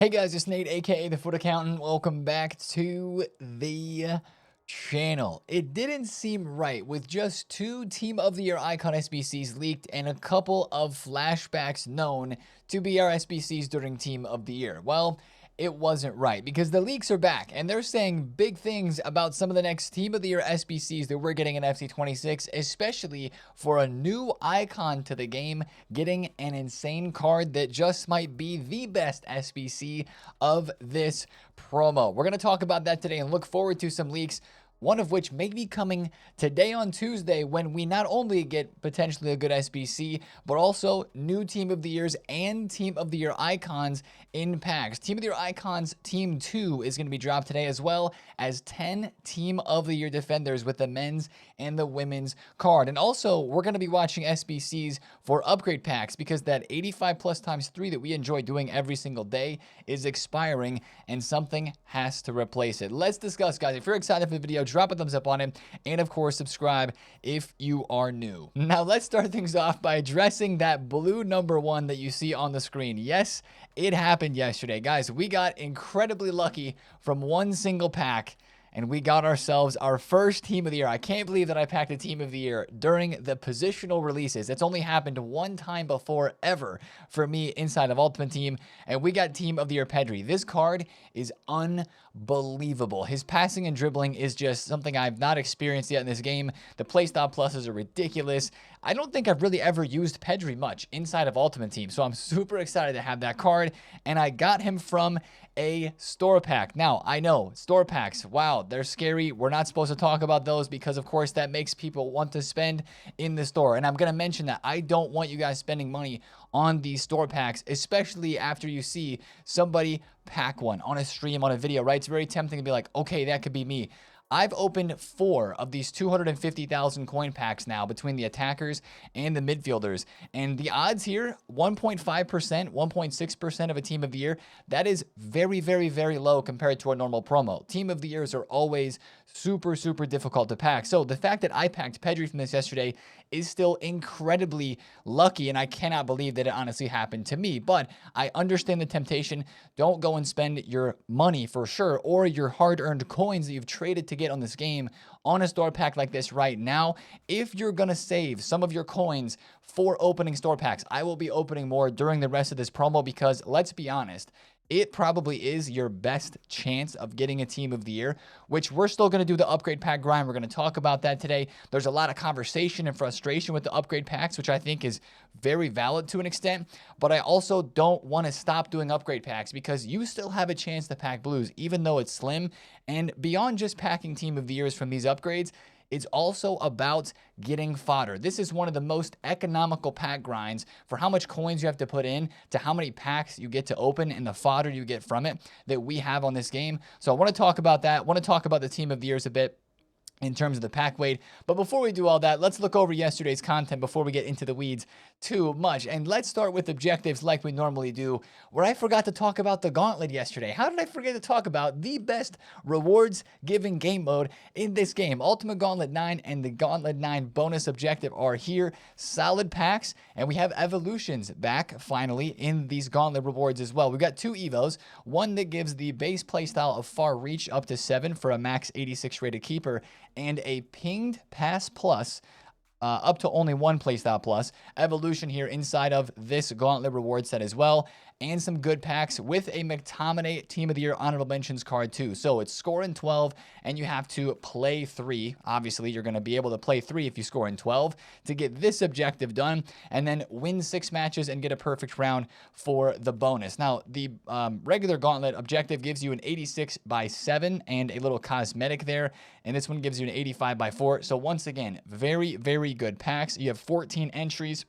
Hey guys, it's Nate, aka TheFutAccountant. Welcome back to the channel. It didn't seem right with just 2 Team of the Year Icon SBCs leaked and a couple of flashbacks known to be our SBCs during Team of the Year. Well, it wasn't right because the leaks are back and they're saying big things about some of the next Team of the Year SBCs that we're getting in FC26, especially for a new icon to the game getting an insane card that just might be the best SBC of this promo. We're going to talk about that today and look forward to some leaks, one of which may be coming today on Tuesday when we not only get potentially a good SBC, but also new Team of the Years and Team of the Year icons in packs. Team of the Year icons Team 2 is going to be dropped today, as well as 10 Team of the Year defenders with the men's and the women's card. And also, we're going to be watching SBCs for upgrade packs because that 85 plus times 3 that we enjoy doing every single day is expiring and something has to replace it. Let's discuss, guys. If you're excited for the video, drop a thumbs up on it, and of course subscribe if you are new. Now let's start things off by addressing that blue number 1 that you see on the screen. Yes, it happened yesterday, guys. We got incredibly lucky from one single pack and we got ourselves our first Team of the Year. I can't believe that I packed a Team of the Year during the positional releases. It's only happened one time before ever for me inside of Ultimate Team, and we got Team of the Year Pedri. This card is unbelievable. His passing and dribbling is just something I've not experienced yet in this game. The playstyle pluses are ridiculous. I don't think I've really ever used Pedri much inside of Ultimate Team, so I'm super excited to have that card, and I got him from a store pack. Now, I know, store packs, wow, they're scary. We're not supposed to talk about those because, of course, that makes people want to spend in the store. And I'm going to mention that I don't want you guys spending money on these store packs, especially after you see somebody pack one on a stream, on a video, right? It's very tempting to be like, okay, that could be me. I've opened 4 of these 250,000 coin packs now between the attackers and the midfielders. And the odds here, 1.5%, 1.6% of a Team of the Year, that is very, very, very low compared to a normal promo. Team of the Years are always super, super difficult to pack. So the fact that I packed Pedri from this yesterday is still incredibly lucky, and I cannot believe that it honestly happened to me. But I understand the temptation. Don't go and spend your money for sure, or your hard-earned coins that you've traded to get on this game on a store pack like this right now. If you're gonna save some of your coins for opening store packs, I will be opening more during the rest of this promo because, let's be honest, it probably is your best chance of getting a Team of the Year, which we're still going to do the upgrade pack grind. We're going to talk about that today. There's a lot of conversation and frustration with the upgrade packs, which I think is very valid to an extent, but I also don't want to stop doing upgrade packs because you still have a chance to pack blues, even though it's slim. And beyond just packing Team of the Years from these upgrades, it's also about getting fodder. This is one of the most economical pack grinds for how much coins you have to put in to how many packs you get to open and the fodder you get from it that we have on this game. So I want to talk about that. I want to talk about the Team of the Years a bit in terms of the pack weight. But before we do all that, let's look over yesterday's content before we get into the weeds too much. And let's start with objectives like we normally do, where I forgot to talk about the gauntlet yesterday. How did I forget to talk about the best rewards giving game mode in this game? Ultimate Gauntlet 9 and the Gauntlet 9 bonus objective are here. Solid packs, and we have evolutions back finally in these gauntlet rewards as well. We've got 2 evos, one that gives the base playstyle of far reach up to 7 for a max 86 rated keeper, and a pinged pass plus up to only 1 playstyle plus evolution here inside of this gauntlet reward set as well, and some good packs with a McTominay Team of the Year honorable mentions card too. So it's score in 12 and you have to play 3. Obviously, you're going to be able to play 3 if you score in 12 to get this objective done, and then win 6 matches and get a perfect round for the bonus. Now, the regular gauntlet objective gives you an 86 by 7 and a little cosmetic there, and this one gives you an 85 by 4. So once again, very, very good packs. You have 14 entries,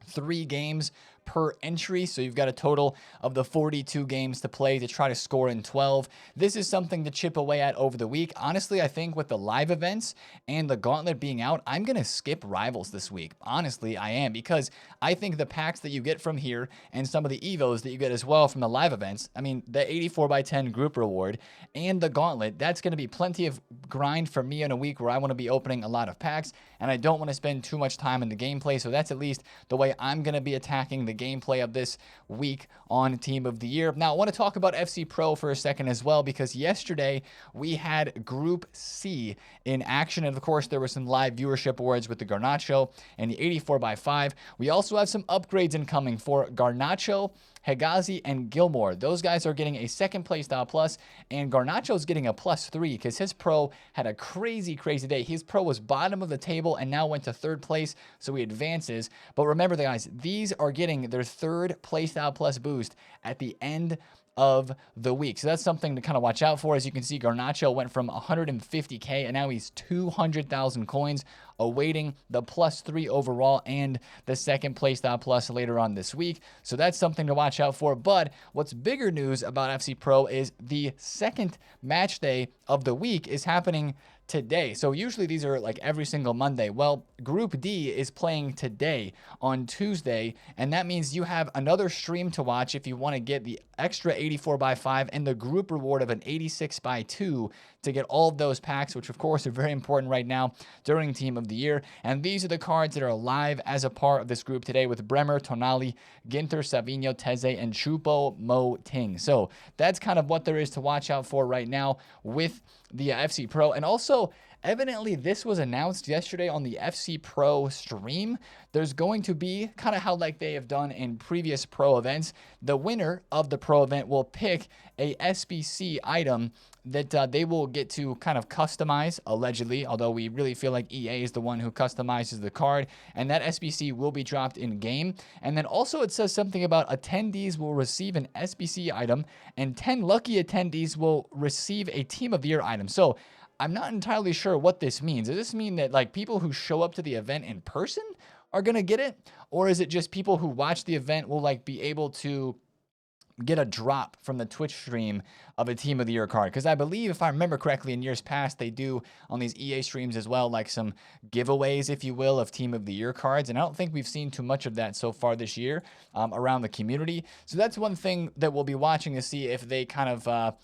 3 games per entry, so you've got a total of the 42 games to play to try to score in 12. This is something to chip away at over the week. Honestly, I think with the live events and the gauntlet being out, I'm going to skip rivals this week. Honestly, I am, because I think the packs that you get from here and some of the evos that you get as well from the live events, I mean, the 84 by 10 group reward and the gauntlet, that's going to be plenty of grind for me in a week where I want to be opening a lot of packs and I don't want to spend too much time in the gameplay. So that's at least the way I'm going to be attacking the gameplay of this week on Team of the Year. Now, I want to talk about FC Pro for a second as well, because yesterday we had Group C in action. And of course, there were some live viewership awards with the Garnacho and the 84x5. We also have some upgrades incoming for Garnacho, Hegazi, and Gilmore. Those guys are getting a second playstyle plus, and Garnacho's getting a +3 because his pro had a crazy day. His pro was bottom of the table and now went to third place, so he advances. But remember, guys, these are getting their third playstyle plus boost at the end of the week. So that's something to kind of watch out for. As you can see, Garnacho went from 150k and now he's 200,000 coins, awaiting the +3 overall and the second playstyle plus later on this week. So that's something to watch out for. But what's bigger news about FC Pro is the second match day of the week is happening today. So usually these are like every single Monday. Well, Group D is playing today on Tuesday, and that means you have another stream to watch if you want to get the extra 84x5 and the group reward of an 86x2 to get all of those packs, which of course are very important right now during Team of the Year. And these are the cards that are live as a part of this group today with Bremer, Tonali, Ginter, Savinho, Teze, and Chupo Moting. So that's kind of what there is to watch out for right now with the FC Pro. And also, evidently, this was announced yesterday on the FC Pro stream. There's going to be kind of how like they have done in previous Pro events. The winner of the Pro event will pick a SBC item that they will get to kind of customize, allegedly, although we really feel like EA is the one who customizes the card, and that SBC will be dropped in game. And then also it says something about attendees will receive an SBC item, and 10 lucky attendees will receive a Team of the Year item. So I'm not entirely sure what this means. Does this mean that like people who show up to the event in person are going to get it? Or is it just people who watch the event will like be able to get a drop from the Twitch stream of a Team of the Year card? Because I believe, if I remember correctly, in years past, they do on these EA streams as well, like some giveaways, if you will, of Team of the Year cards. And I don't think we've seen too much of that so far this year around the community. So that's one thing that we'll be watching to see if they kind of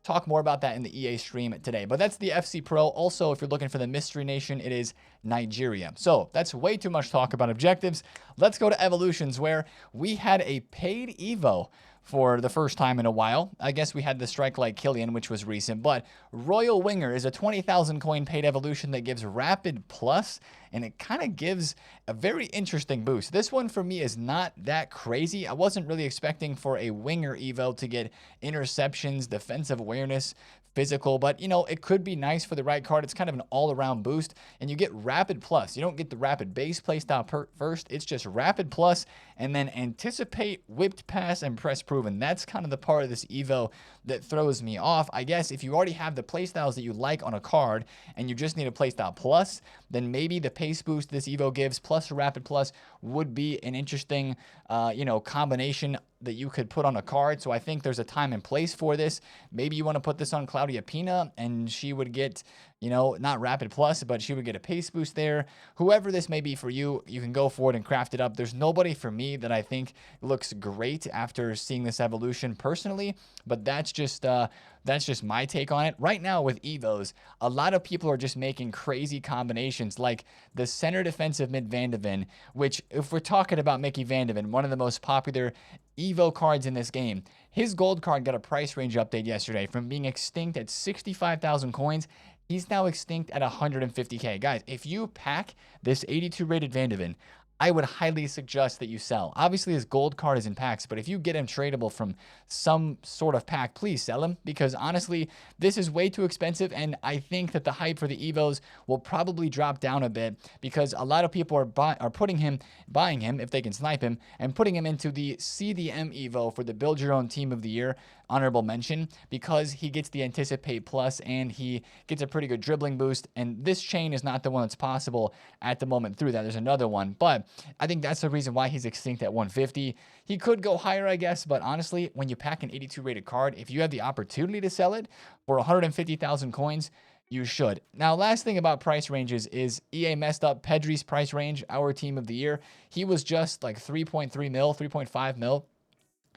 talk more about that in the EA stream today. But that's the FC Pro. Also, if you're looking for the Mystery Nation, it is Nigeria. So that's way too much talk about objectives. Let's go to Evolutions, where we had a paid Evo for the first time in a while. I guess we had the Strike Like Killian, which was recent, but Royal Winger is a 20,000 coin paid evolution that gives Rapid Plus, and it kind of gives a very interesting boost. This one for me is not that crazy. I wasn't really expecting for a Winger Evo to get interceptions, defensive awareness, physical, but you know, it could be nice for the right card. It's kind of an all-around boost, and you get Rapid Plus. You don't get the Rapid base playstyle first. It's just Rapid Plus, and then Anticipate, Whipped Pass, and Press Proven. That's kind of the part of this Evo that throws me off. I guess if you already have the playstyles that you like on a card, and you just need a playstyle plus, then maybe the pace boost this Evo gives plus Rapid Plus would be an interesting, combination that you could put on a card. So I think there's a time and place for this. Maybe you want to put this on Claudia Pina and she would get, not Rapid Plus, but she would get a pace boost there. Whoever this may be for you, you can go for it and craft it up. There's nobody for me that I think looks great after seeing this evolution personally, but that's just my take on it. Right now with Evos, a lot of people are just making crazy combinations like the center defensive mid Van de Ven, which if we're talking about Mickey Van de Ven, one of the most popular Evo cards in this game, his gold card got a price range update yesterday from being extinct at 65,000 coins. He's now extinct at 150k. Guys, if you pack this 82 rated Van de Ven, I would highly suggest that you sell. Obviously, his gold card is in packs, but if you get him tradable from some sort of pack, please sell him, because honestly, this is way too expensive, and I think that the hype for the Evos will probably drop down a bit because a lot of people are buying him if they can snipe him, and putting him into the CDM Evo for the Build Your Own Team of the Year honorable mention, because he gets the Anticipate Plus and he gets a pretty good dribbling boost, and this chain is not the one that's possible at the moment through that. There's another one, but I think that's the reason why he's extinct at 150. He could go higher, I guess, but honestly, when you pack an 82 rated card, if you have the opportunity to sell it for 150,000 coins, you should. Now, last thing about price ranges is EA messed up Pedri's price range, our Team of the Year. He was just like 3.3 mil, 3.5 mil.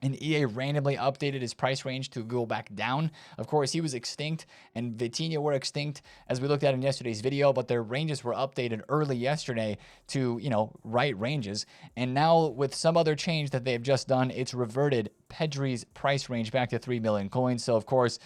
and EA randomly updated his price range to go back down. Of course, he was extinct, and Vitinha were extinct, as we looked at in yesterday's video, but their ranges were updated early yesterday to, right ranges. And now, with some other change that they've just done, it's reverted Pedri's price range back to 3 million coins. So, of course,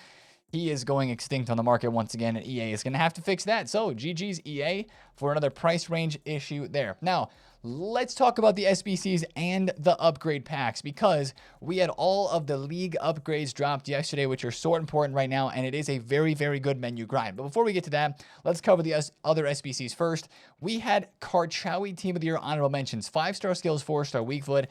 he is going extinct on the market once again, and EA is going to have to fix that. So, GG's EA for another price range issue there. Now, let's talk about the SBCs and the upgrade packs, because we had all of the league upgrades dropped yesterday, which are so important right now, and it is a very, very good menu grind. But before we get to that, let's cover the other SBCs first. We had Karchawi Team of the Year honorable mentions, 5-star skills, 4-star weak foot.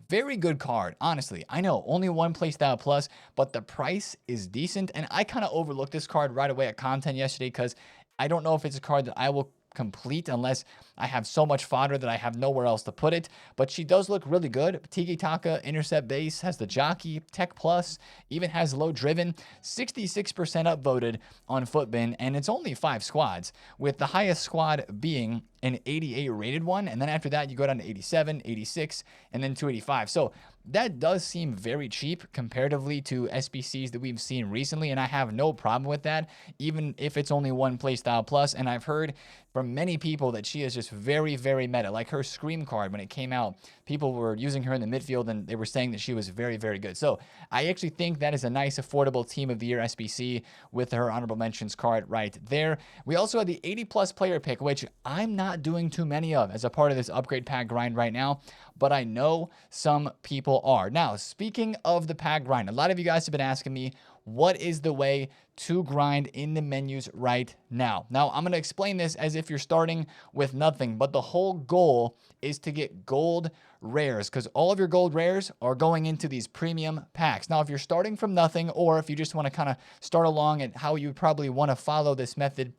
Very good card, honestly. I know, only one playstyle plus, but the price is decent. And I kind of overlooked this card right away at content yesterday because I don't know if it's a card that I will complete unless I have so much fodder that I have nowhere else to put it. But she does look really good. Tiki Taka, intercept base, has the jockey, tech plus, even has low driven, 66% upvoted on Footbin, and it's only 5 squads, with the highest squad being an 88 rated one. And then after that, you go down to 87, 86, and then 285. So that does seem very cheap comparatively to SBCs that we've seen recently, and I have no problem with that, even if it's only one playstyle plus. And I've heard from many people that she is just very, very meta. Like her Scream card, when it came out, people were using her in the midfield, and they were saying that she was very, very good. So I actually think that is a nice, affordable Team of the Year SBC with her honorable mentions card right there. We also had the 80-plus player pick, which I'm not doing too many of as a part of this upgrade pack grind right now, but I know some people are. Now, speaking of the pack grind, a lot of you guys have been asking me, what is the way to grind in the menus right now? Now, I'm going to explain this as if you're starting with nothing, but the whole goal is to get gold rares, because all of your gold rares are going into these premium packs. Now, if you're starting from nothing, or if you just want to kind of start along at how you probably want to follow this method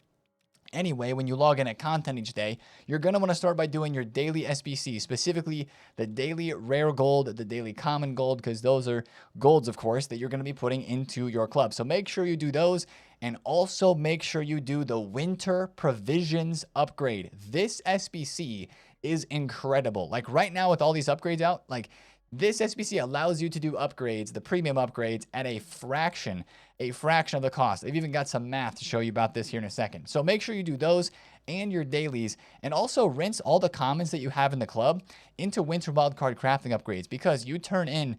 anyway, when you log in at content each day, you're going to want to start by doing your daily SBC, specifically the daily rare gold, the daily common gold, because those are golds, of course, that you're going to be putting into your club. So make sure you do those, and also make sure you do the winter provisions upgrade. This SBC is incredible. Like right now with all these upgrades out, like this SBC allows you to do upgrades, the premium upgrades, at a fraction of the cost. They've even got some math to show you about this here in a second. So make sure you do those and your dailies, and also rinse all the commons that you have in the club into winter wildcard crafting upgrades, because you turn in,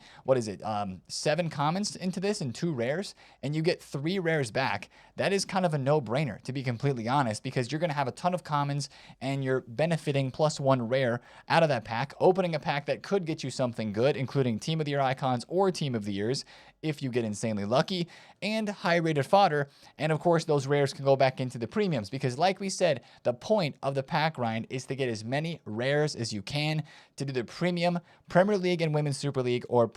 7 commons into this and 2 rares, and you get 3 rares back. That is kind of a no-brainer, to be completely honest, because you're going to have a ton of commons and you're benefiting +1 rare out of that pack, opening a pack that could get you something good, including Team of the Year icons or Team of the Years if you get insanely lucky, and high-rated fodder. And of course, those rares can go back into the premiums, because like we said, the point of the pack grind is to get as many rares as you can to do the premium Premier League and Women's Super League, or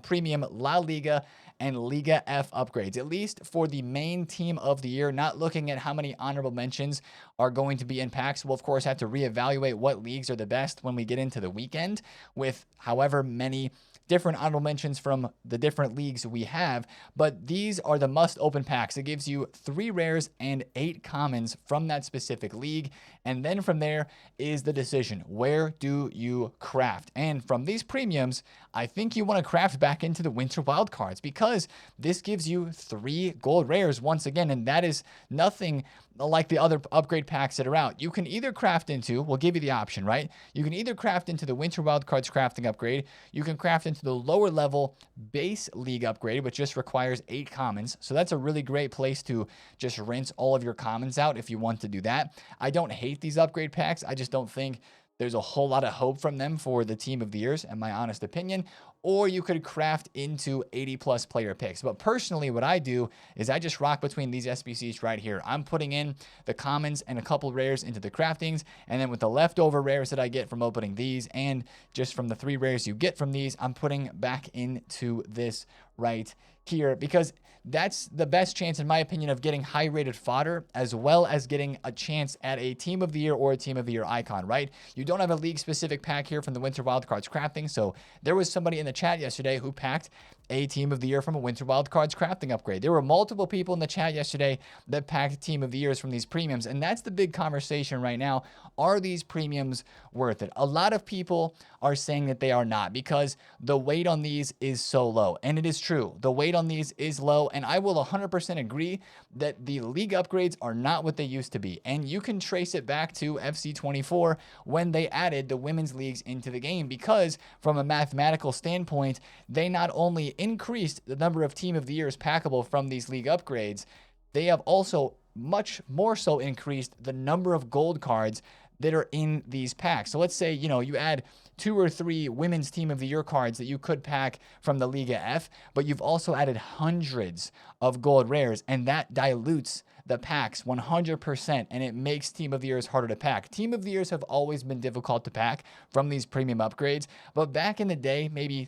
premium La Liga and Liga F upgrades, at least for the main Team of the Year. Not looking at how many honorable mentions are going to be in packs. We'll, of course, have to reevaluate what leagues are the best when we get into the weekend, with however many different honorable mentions from the different leagues we have. But these are the must open packs. It gives you 3 rares and 8 commons from that specific league. And then from there is the decision. Where do you craft? And from these premiums, I think you want to craft back into the winter wildcards, because this gives you 3 gold rares once again. And that is nothing like the other upgrade packs that are out. You can either craft into, we'll give you the option, right? You can either craft into the winter wildcards crafting upgrade. You can craft into the lower level base league upgrade, which just requires 8 commons. So that's a really great place to just rinse all of your commons out if you want to do that. I don't hate these upgrade packs. I just don't think there's a whole lot of hope from them for the Team of the Years, in my honest opinion. Or you could craft into 80-plus player picks. But personally, what I do is I just rock between these SBCs right here. I'm putting in the commons and a couple rares into the craftings, and then with the leftover rares that I get from opening these, and just from the 3 rares you get from these, I'm putting back into this right here, because that's the best chance, in my opinion, of getting high-rated fodder, as well as getting a chance at a Team of the Year or a Team of the Year icon, right? You don't have a league-specific pack here from the Winter Wildcards crafting, so there was somebody in the chat yesterday who packed a Team of the Year from a Winter Wildcards crafting upgrade. There were multiple people in the chat yesterday that packed Team of the Years from these premiums, and that's the big conversation right now. Are these premiums worth it? A lot of people are saying that they are not because the weight on these is so low, and it is true. The weight on these is low, and I will 100% agree that the league upgrades are not what they used to be, and you can trace it back to FC24 when they added the women's leagues into the game, because from a mathematical standpoint, they not only increased the number of Team of the Years packable from these league upgrades, they have also much more so increased the number of gold cards that are in these packs. So let's say, you add 2 or 3 women's Team of the Year cards that you could pack from the Liga F, but you've also added hundreds of gold rares, and that dilutes the packs 100%, and it makes Team of the Years harder to pack. Team of the Years have always been difficult to pack from these premium upgrades, but back in the day, maybe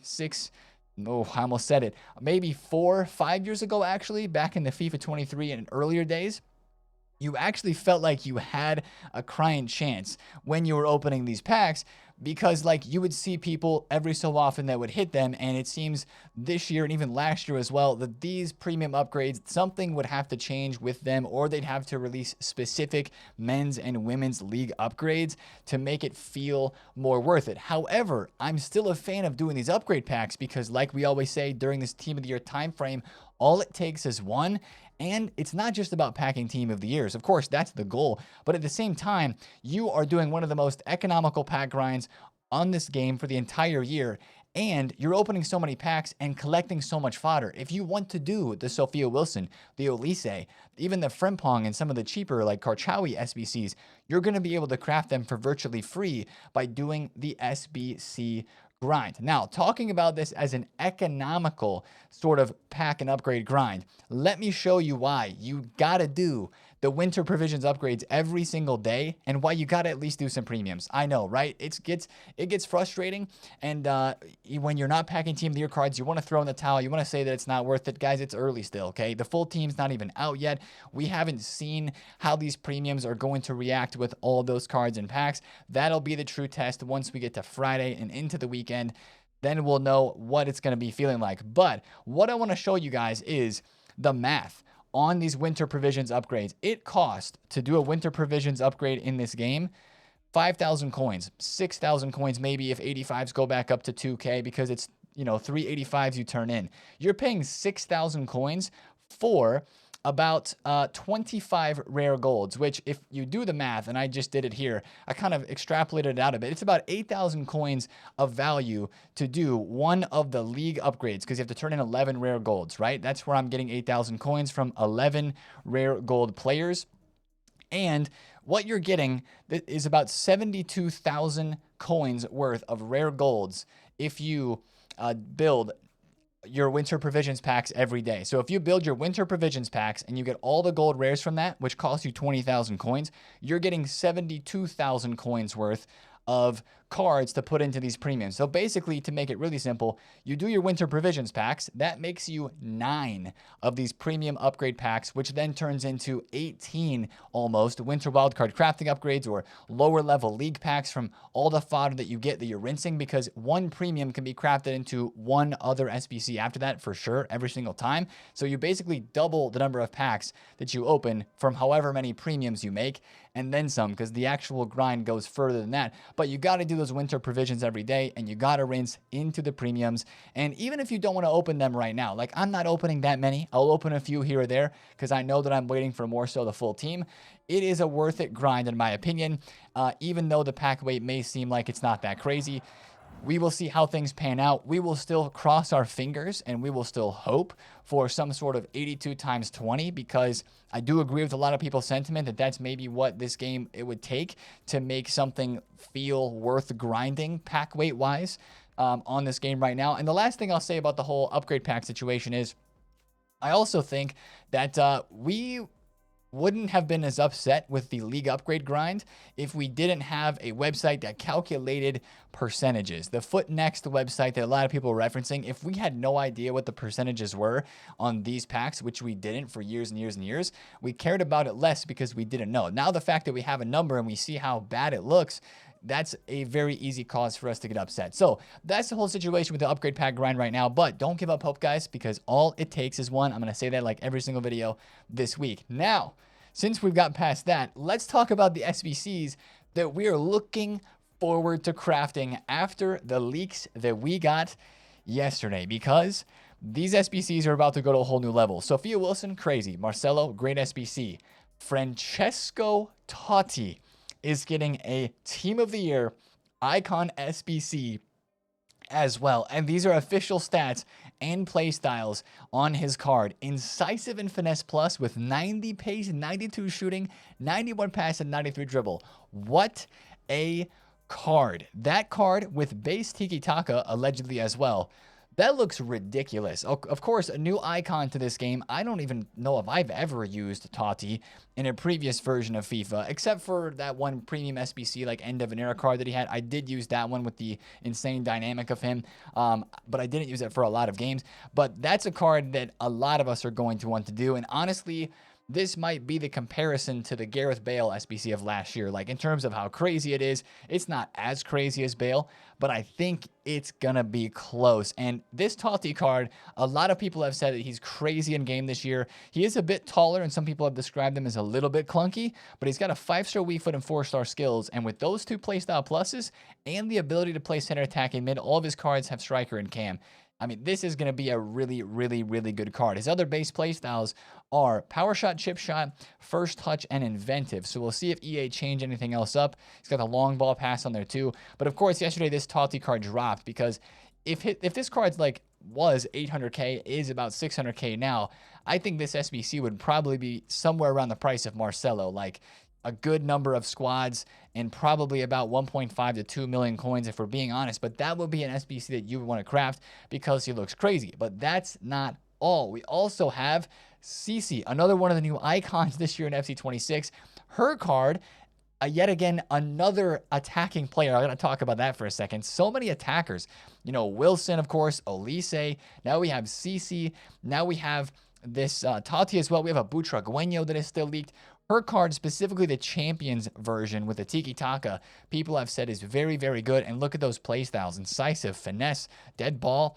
I almost said it, maybe 4 or 5 years ago, actually, back in the FIFA 23 and earlier days, you actually felt like you had a crying chance when you were opening these packs, because you would see people every so often that would hit them, and it seems this year and even last year as well that these premium upgrades, something would have to change with them, or they'd have to release specific men's and women's league upgrades to make it feel more worth it. However, I'm still a fan of doing these upgrade packs because, like we always say during this Team of the Year time frame, all it takes is one. And it's not just about packing Team of the Years. Of course, that's the goal. But at the same time, you are doing one of the most economical pack grinds on this game for the entire year. And you're opening so many packs and collecting so much fodder. If you want to do the Sophia Wilson, the Olise, even the Frimpong, and some of the cheaper like Karchawi SBCs, you're going to be able to craft them for virtually free by doing the SBC grind. Now, talking about this as an economical sort of pack and upgrade grind, let me show you why you gotta do the winter provisions upgrades every single day, and why you gotta at least do some premiums. I know, right? It gets frustrating, and when you're not packing Team of the Year cards, you want to throw in the towel. You want to say that it's not worth it, guys. It's early still. Okay, the full team's not even out yet. We haven't seen how these premiums are going to react with all those cards and packs. That'll be the true test once we get to Friday and into the weekend. Then we'll know what it's going to be feeling like. But what I want to show you guys is the math on these winter provisions upgrades. It cost to do a winter provisions upgrade in this game 5,000 coins, 6,000 coins maybe if 85s go back up to 2K, because it's 3 85s you turn in. You're paying 6,000 coins for about 25 rare golds, which if you do the math, and I just did it here, I kind of extrapolated it out a bit. It's about 8,000 coins of value to do one of the league upgrades, because you have to turn in 11 rare golds, right? That's where I'm getting 8,000 coins from 11 rare gold players. And what you're getting is about 72,000 coins worth of rare golds if you build your winter provisions packs every day. So if you build your winter provisions packs and you get all the gold rares from that, which costs you 20,000 coins, you're getting 72,000 coins worth of cards to put into these premiums. So basically, to make it really simple, you do your winter provisions packs. That makes you 9 of these premium upgrade packs, which then turns into 18 almost winter wildcard crafting upgrades or lower level league packs from all the fodder that you get that you're rinsing, because one premium can be crafted into one other SBC after that for sure every single time. So you basically double the number of packs that you open from however many premiums you make, and then some, because the actual grind goes further than that. But you got to do those winter provisions every day, and you got to rinse into the premiums. And even if you don't want to open them right now, like I'm not opening that many, I'll open a few here or there because I know that I'm waiting for more so the full team. It is a worth it grind in my opinion, even though the pack weight may seem like it's not that crazy. We will see how things pan out. We will still cross our fingers and we will still hope for some sort of 82 times 20, because I do agree with a lot of people's sentiment that that's maybe what this game it would take to make something feel worth grinding pack weight wise on this game right now. And the last thing I'll say about the whole upgrade pack situation is I also think that we wouldn't have been as upset with the league upgrade grind if we didn't have a website that calculated percentages. The TheFutAccountant website that a lot of people are referencing, if we had no idea what the percentages were on these packs, which we didn't for years and years and years, we cared about it less because we didn't know. Now the fact that we have a number and we see how bad it looks, that's a very easy cause for us to get upset. So that's the whole situation with the upgrade pack grind right now. But don't give up hope, guys, because all it takes is one. I'm going to say that like every single video this week. Now, since we've got past that, let's talk about the SBCs that we are looking forward to crafting after the leaks that we got yesterday, because these SBCs are about to go to a whole new level. Sophia Wilson, crazy. Marcelo, great SBC. Francesco Totti is getting a Team of the Year Icon SBC as well. And these are official stats and play styles on his card. Incisive and Finesse Plus with 90 pace, 92 shooting, 91 pass, and 93 dribble. What a card. That card with base Tiki Taka allegedly as well. That looks ridiculous. Of course, a new icon to this game. I don't even know if I've ever used Totti in a previous version of FIFA, except for that one premium SBC, like end of an era card that he had. I did use that one with the insane dynamic of him, but I didn't use it for a lot of games. But that's a card that a lot of us are going to want to do. And honestly, this might be the comparison to the Gareth Bale SBC of last year. Like, in terms of how crazy it is, it's not as crazy as Bale, but I think it's gonna be close. And this Totti card, a lot of people have said that he's crazy in game this year. He is a bit taller, and some people have described him as a little bit clunky, but he's got a 5-star weak foot and 4-star skills. And with those two playstyle pluses and the ability to play center attack and mid, all of his cards have striker and cam. I mean, this is going to be a really, really, really good card. His other base playstyles are Power Shot, Chip Shot, First Touch, and Inventive. So we'll see if EA change anything else up. He's got the long ball pass on there too. But of course, yesterday this Totti card dropped, because if this card's like was 800k, is about 600k now, I think this SBC would probably be somewhere around the price of Marcelo. Like, a good number of squads and probably about 1.5 to 2 million coins if we're being honest. But that would be an SBC that you would want to craft because he looks crazy. But that's not all. We also have Cece, another one of the new icons this year in FC26. Her card, yet again, another attacking player. I'm going to talk about that for a second. So many attackers. You know, Wilson, of course, Olise. Now we have Cece. Now we have this Totti as well. We have a Butragueño that is still leaked. Her card, specifically the Champions version with the Tiki Taka, people have said is very, very good. And look at those playstyles: Incisive, Finesse, Dead Ball.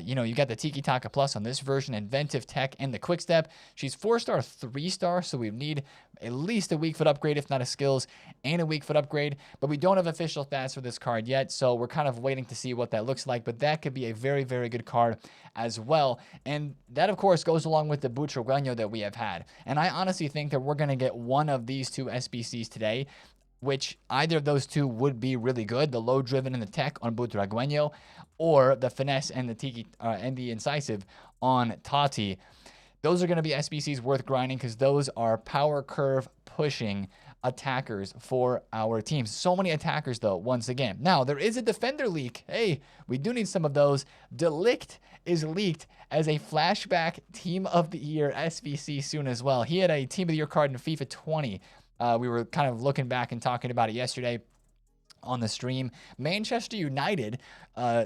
You know, you got the Tiki Taka Plus on this version, Inventive, Tech, and the Quick Step. She's 4-star, 3-star, so we need at least a weak foot upgrade, if not a skills and a weak foot upgrade. But we don't have official stats for this card yet, so we're kind of waiting to see what that looks like. But that could be a very, very good card as well. And that, of course, goes along with the Butragueño that we have had. And I honestly think that we're going to get one of these two SBCs today, which either of those two would be really good: the low driven and the tech on Butragueño, or the finesse and the Tiki and the incisive on Totti. Those are going to be SBCs worth grinding, because those are power curve pushing attackers for our teams. So many attackers, though, once again. Now, there is a defender leak. Hey, we do need some of those. Delict is leaked as a flashback Team of the Year SBC soon as well. He had a Team of the Year card in FIFA 20. We were kind of looking back and talking about it yesterday on the stream. Manchester United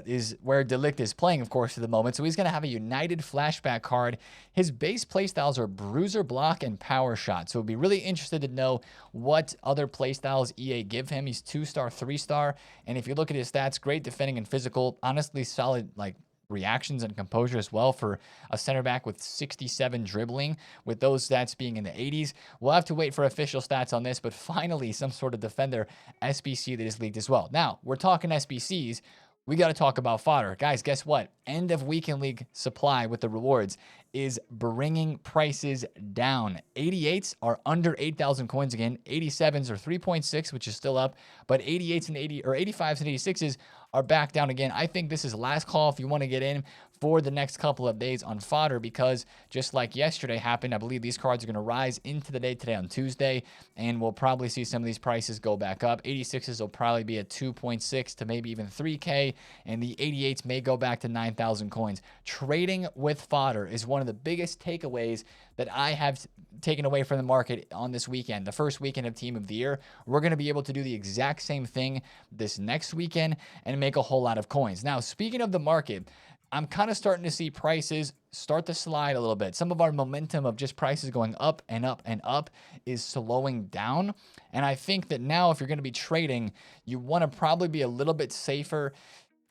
is where Delict is playing, of course, at the moment. So he's going to have a United flashback card. His base playstyles are Bruiser, Block, and Power Shot. So we'll be really interested to know what other playstyles EA give him. He's 2-star, 3-star. And if you look at his stats, great defending and physical. Honestly, solid, like, reactions and composure as well for a center back with 67 dribbling, with those stats being in the 80s. We'll have to wait for official stats on this, but finally some sort of defender SBC that is leaked as well. Now, we're talking SBCs. We got to talk about fodder. Guys, guess what? End of weekend league supply with the rewards is bringing prices down. 88s are under 8,000 coins again. 87s are 3.6, which is still up, but 88s and 85s and 86s are back down again. I think this is last call if you want to get in for the next couple of days on fodder, because just like yesterday happened, I believe these cards are going to rise into the day today on Tuesday, and we'll probably see some of these prices go back up. 86s will probably be at 2.6 to maybe even 3K, and the 88s may go back to 9,000 coins. Trading with fodder is one of the biggest takeaways that I have taken away from the market on this weekend, the first weekend of Team of the Year. We're going to be able to do the exact same thing this next weekend and make a whole lot of coins. Now, speaking of the market, I'm kind of starting to see prices start to slide a little bit. Some of our momentum of just prices going up and up and up is slowing down. And I think that now, if you're going to be trading, you want to probably be a little bit safer,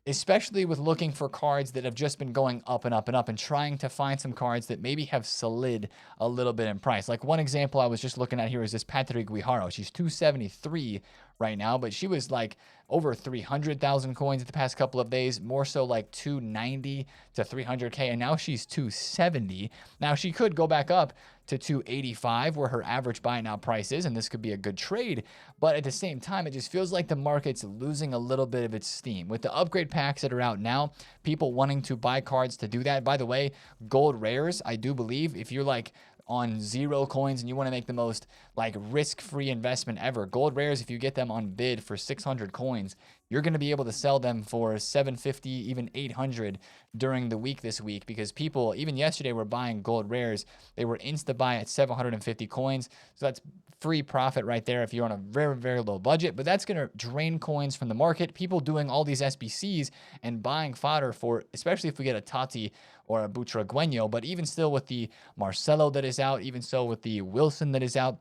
especially with looking for cards that have just been going up and up and up, and trying to find some cards that maybe have slid a little bit in price. Like one example I was just looking at here is this Patrick Guijarro. She's 273 right now, but she was like over 300,000 coins the past couple of days, more so like 290 to 300K, and now she's 270. Now she could go back up to 285 where her average buy now price is, and this could be a good trade. But at the same time, it just feels like the market's losing a little bit of its steam. With the upgrade packs that are out now, people wanting to buy cards to do that. By the way, gold rares, I do believe, if you're like on 0 coins and you want to make the most like risk-free investment ever, gold rares, if you get them on bid for 600 coins, you're going to be able to sell them for 750, even 800 during the week this week, because people, even yesterday, were buying gold rares. They were insta buy at 750 coins. So that's free profit right there if you're on a very, very low budget. But that's going to drain coins from the market. People doing all these SBCs and buying fodder for, especially if we get a TOTY or a Butragueño, but even still with the Marcelo that is out, even so with the Wilson that is out,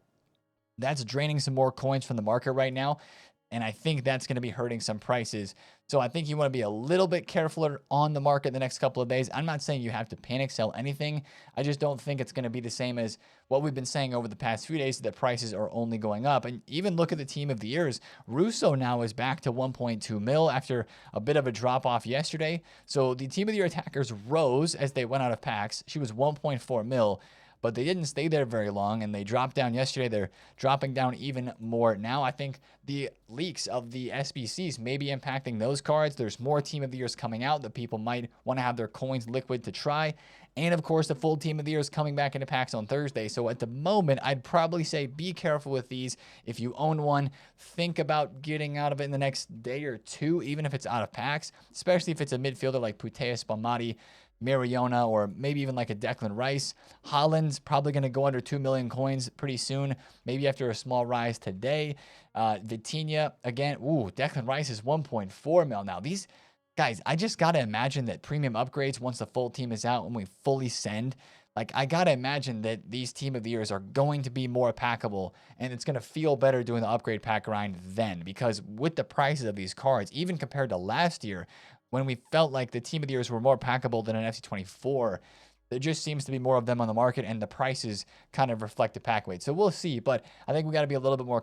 that's draining some more coins from the market right now. And I think that's going to be hurting some prices. So I think you want to be a little bit careful on the market the next couple of days. I'm not saying you have to panic sell anything. I just don't think it's going to be the same as what we've been saying over the past few days, that prices are only going up. And even look at the team of the years. Russo now is back to 1.2 mil after a bit of a drop off yesterday. So the team of the year attackers rose as they went out of packs. She was 1.4 mil. But they didn't stay there very long, and they dropped down yesterday. They're dropping down even more now. I think the leaks of the SBCs may be impacting those cards. There's more Team of the Years coming out that people might want to have their coins liquid to try. And, of course, the full Team of the Year is coming back into packs on Thursday. So at the moment, I'd probably say be careful with these. If you own one, think about getting out of it in the next day or two, even if it's out of packs, especially if it's a midfielder like Putea Spalmati, Mariona, or maybe even like a Declan Rice. Holland's probably going to go under 2 million coins pretty soon, maybe after a small rise today. Vitinha, again, Declan Rice is 1.4 mil now. These guys, I just got to imagine that premium upgrades, once the full team is out and we fully send, like, I got to imagine that these Team of the Years are going to be more packable, and it's going to feel better doing the upgrade pack grind then, because with the prices of these cards, even compared to last year, when we felt like the Team of the Years were more packable than an FC24, there just seems to be more of them on the market, and the prices kind of reflect the pack weight. So we'll see, but I think we got to be a little bit more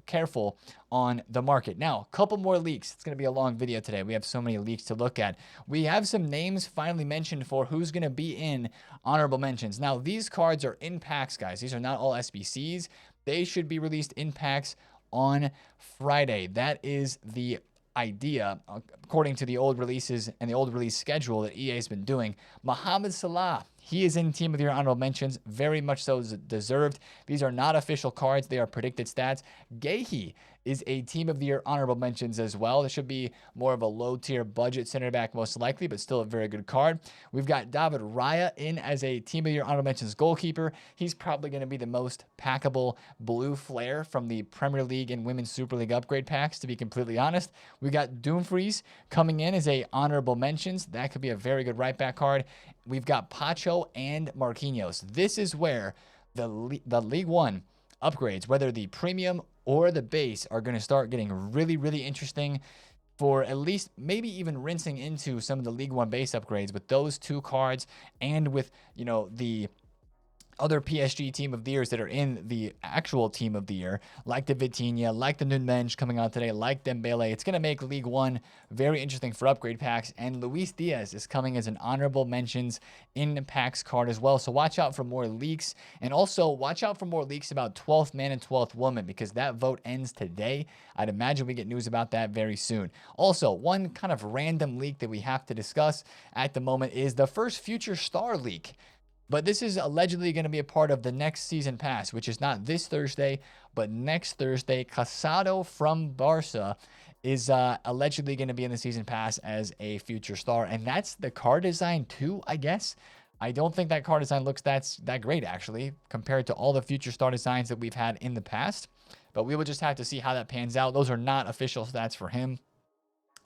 careful on the market. Now, a couple more leaks. It's going to be a long video today. We have so many leaks to look at. We have some names finally mentioned for who's going to be in honorable mentions. Now, these cards are in packs, guys. These are not all SBCs. They should be released in packs on Friday. That is the idea, according to the old releases and the old release schedule that EA has been doing. Mohamed Salah, he is in Team of the Year honorable mentions, very much so deserved. These are not official cards, they are predicted stats. Gehi is a Team of the Year honorable mentions as well. This should be more of a low tier budget center back most likely, but still a very good card. We've got David Raya in as a Team of the Year honorable mentions goalkeeper. He's probably going to be the most packable blue flare from the Premier League and Women's Super League upgrade packs, to be completely honest. We got Dumfries coming in as a honorable mentions. That could be a very good right back card. We've got Pacho and Marquinhos. This is where the League One upgrades, whether the premium or the base, are going to start getting really, really interesting, for at least maybe even rinsing into some of the League One base upgrades with those two cards, and with, you know, the other PSG Team of the Years that are in the actual Team of the Year, like the Vitinha, like the Nunmensch coming out today, like Dembele. It's going to make League One very interesting for upgrade packs, and Luis Diaz is coming as an honorable mentions in packs card as well. So watch out for more leaks, and also watch out for more leaks about 12th man and 12th woman, because that vote ends today. I'd imagine we get news about that very soon. Also, one kind of random leak that we have to discuss at the moment is the first future star leak. But this is allegedly going to be a part of the next season pass, which is not this Thursday, but next Thursday. Casado from Barca is allegedly going to be in the season pass as a future star. And that's the card design too, I guess. I don't think that card design looks that great, actually, compared to all the future star designs that we've had in the past. But we will just have to see how that pans out. Those are not official stats for him.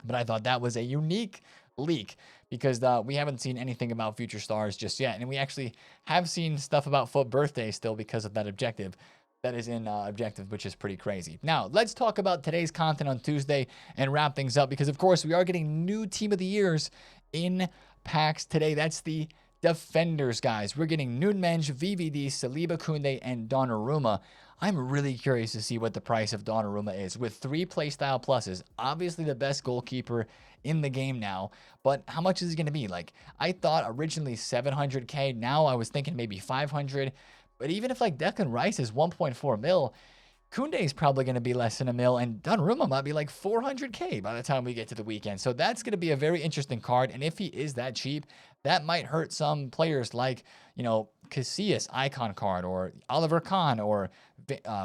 But I thought that was a unique leak, because we haven't seen anything about future stars just yet. And we actually have seen stuff about Foot Birthday still because of that objective that is in objective, which is pretty crazy. Now, let's talk about today's content on Tuesday and wrap things up, because of course we are getting new team of the years in packs today. That's the defenders, guys. We're getting Nunmenge, VVD, Saliba, Koundé, and Donnarumma. I'm really curious to see what the price of Donnarumma is with 3 playstyle pluses. Obviously the best goalkeeper in the game now, but how much is it going to be? Like, I thought originally 700k. Now I was thinking maybe 500. But even if like Declan Rice is 1.4 mil, Koundé is probably going to be less than a mil, and Donnarumma might be like 400k by the time we get to the weekend. So that's going to be a very interesting card. And if he is that cheap, that might hurt some players like, you know, Casillas icon card, or Oliver Kahn, or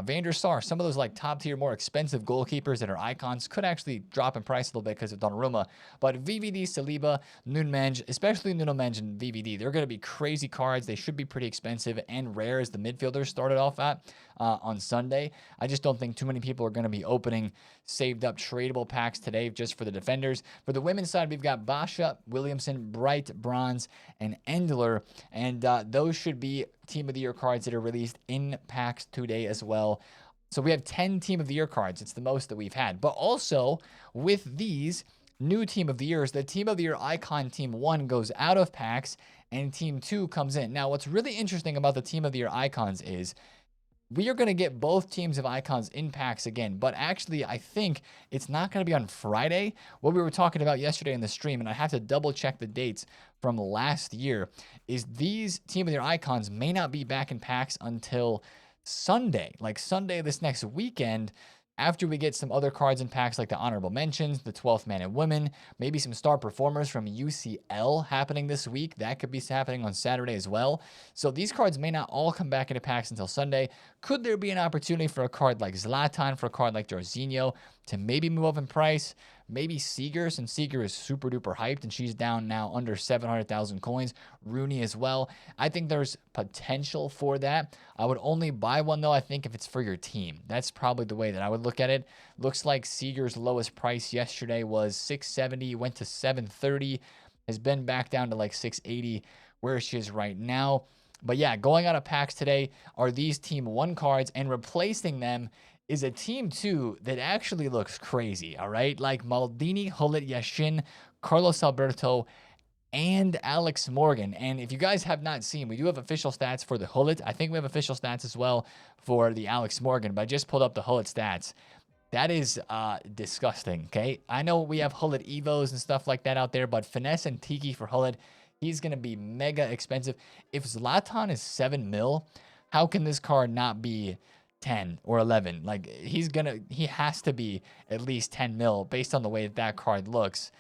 Van der Sar. Some of those like top tier, more expensive goalkeepers that are icons could actually drop in price a little bit because of Donnarumma. But VVD, Saliba, Nunmenge, especially Nunmenge and VVD, they're going to be crazy cards. They should be pretty expensive and rare, as the midfielders started off at on Sunday. I just don't think too many people are going to be opening saved up tradable packs today just for the defenders. For the women's side, we've got Basha, Williamson, Bright, Bronze, and Endler, and those should be team of the year cards that are released in packs today as well. So we have 10 team of the year cards. It's the most that we've had. But also with these new team of the years, the team of the year icon team 1 goes out of packs and team 2 comes in. Now, what's really interesting about the team of the year icons is we are going to get both teams of icons in packs again, but actually I think it's not going to be on Friday. What we were talking about yesterday in the stream, and I have to double check the dates from last year, is these team of the year icons may not be back in packs until Sunday, like Sunday this next weekend, after we get some other cards in packs like the honorable mentions, the 12th man and women, maybe some star performers from UCL happening this week. That could be happening on Saturday as well. So these cards may not all come back into packs until Sunday. Could there be an opportunity for a card like Zlatan, for a card like Jorginho to maybe move up in price? Maybe Seeger, since Seeger is super duper hyped and she's down now under 700,000 coins. Rooney as well. I think there's potential for that. I would only buy one though, I think, if it's for your team. That's probably the way that I would look at it. Looks like Seeger's lowest price yesterday was 670, went to 730, has been back down to like 680 where she is right now. But yeah, going out of packs today are these team 1 cards, and replacing them is a team 2 that actually looks crazy, all right? Like Maldini, Hullet, Yashin, Carlos Alberto, and Alex Morgan. And if you guys have not seen, we do have official stats for the Hullet. I think we have official stats as well for the Alex Morgan, but I just pulled up the Hullet stats. That is disgusting, okay? I know we have Hullet Evos and stuff like that out there, but Finesse and Tiki for Hullet, he's going to be mega expensive. If Zlatan is 7 mil, how can this card not be 10 or 11? Like, he has to be at least 10 mil based on the way that card looks.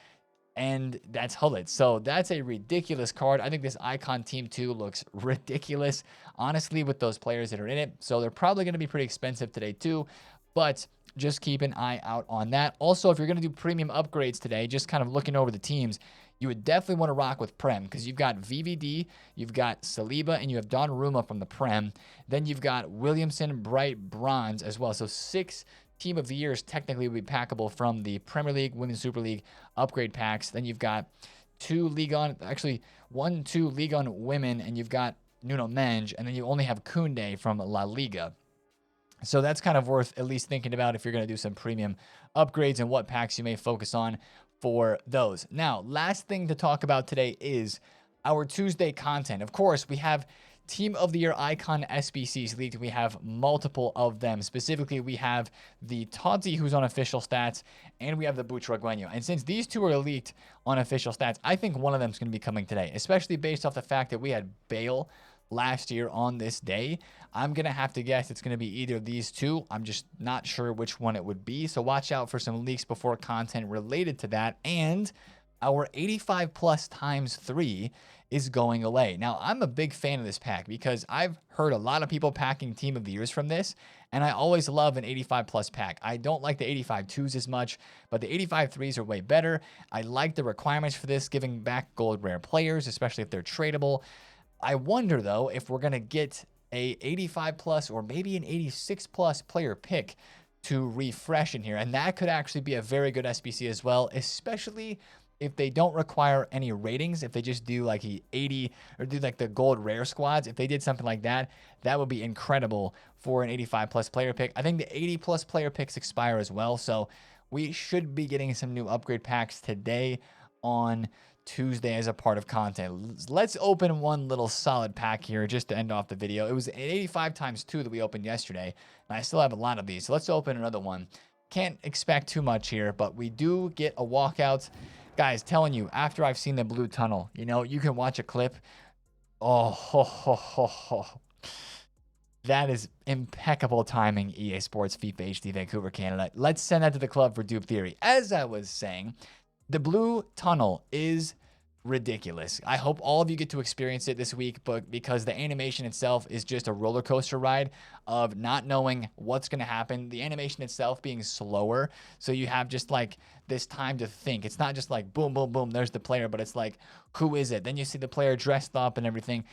And that's Hullet. So that's a ridiculous card. I think this icon team 2 looks ridiculous, honestly, with those players that are in it. So they're probably going to be pretty expensive today too, but just keep an eye out on that. Also, if you're going to do premium upgrades today, just kind of looking over the teams, you would definitely want to rock with Prem, because you've got VVD, you've got Saliba, and you have Donnarumma from the Prem. Then you've got Williamson, Bright, Bronze as well. So 6 team of the years technically would be packable from the Premier League, Women's Super League upgrade packs. Then you've got 2 Ligue 1, actually 1, 2 Ligue 1 women, and you've got Nunmenge, and then you only have Koundé from La Liga. So that's kind of worth at least thinking about if you're going to do some premium upgrades and what packs you may focus on for those. Now, last thing to talk about today is our Tuesday content. Of course, we have Team of the Year Icon SBCs leaked. We have multiple of them. Specifically, we have the TOTY, who's on official stats, and we have the Butragueño. And since these 2 are leaked on official stats, I think one of them is going to be coming today, especially based off the fact that we had Bale last year on this day. I'm going to have to guess it's going to be either of these 2. I'm just not sure which one it would be. So watch out for some leaks before content related to that. And our 85 plus times 3 is going away. Now, I'm a big fan of this pack because I've heard a lot of people packing Team of the Years from this, and I always love an 85 plus pack. I don't like the 85 2s as much, but the 85 3s are way better. I like the requirements for this, giving back gold rare players, especially if they're tradable. I wonder, though, if we're going to get a 85 plus or maybe an 86 plus player pick to refresh in here. And that could actually be a very good SBC as well, especially if they don't require any ratings, if they just do like 80 or do like the gold rare squads, if they did something like that, that would be incredible for an 85 plus player pick. I think the 80 plus player picks expire as well. So we should be getting some new upgrade packs today on Tuesday as a part of content. Let's open one little solid pack here just to end off the video. It was an 85 times 2 that we opened yesterday, and I still have a lot of these. So let's open another one. Can't expect too much here, but we do get a walkout. Guys, telling you, after I've seen the blue tunnel, you know, you can watch a clip. Oh, ho, ho, ho, ho. That is impeccable timing, EA Sports FIFA HD Vancouver, Canada. Let's send that to the club for Dupe Theory. As I was saying, the blue tunnel is ridiculous. I hope all of you get to experience it this week, but because the animation itself is just a roller coaster ride of not knowing what's going to happen, the animation itself being slower, so you have just like this time to think. It's not just like boom, boom, boom, there's the player, but it's like, who is it? Then you see the player dressed up and everything.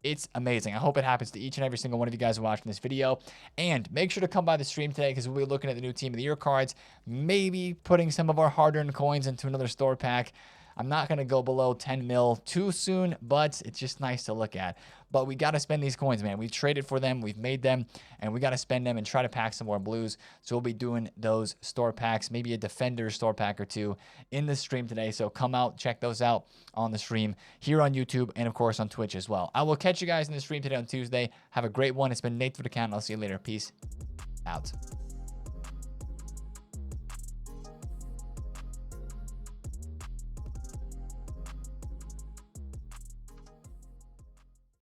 It's amazing. I hope it happens to each and every single one of you guys watching this video. And make sure to come by the stream today because we'll be looking at the new Team of the Year cards, maybe putting some of our hard-earned coins into another store pack. I'm not going to go below 10 mil too soon, but it's just nice to look at. But we got to spend these coins, man. We've traded for them, we've made them, and we got to spend them and try to pack some more blues. So we'll be doing those store packs, maybe a Defender store pack or two in the stream today. So come out, check those out on the stream here on YouTube and, of course, on Twitch as well. I will catch you guys in the stream today on Tuesday. Have a great one. It's been TheFutAccountant. I'll see you later. Peace out.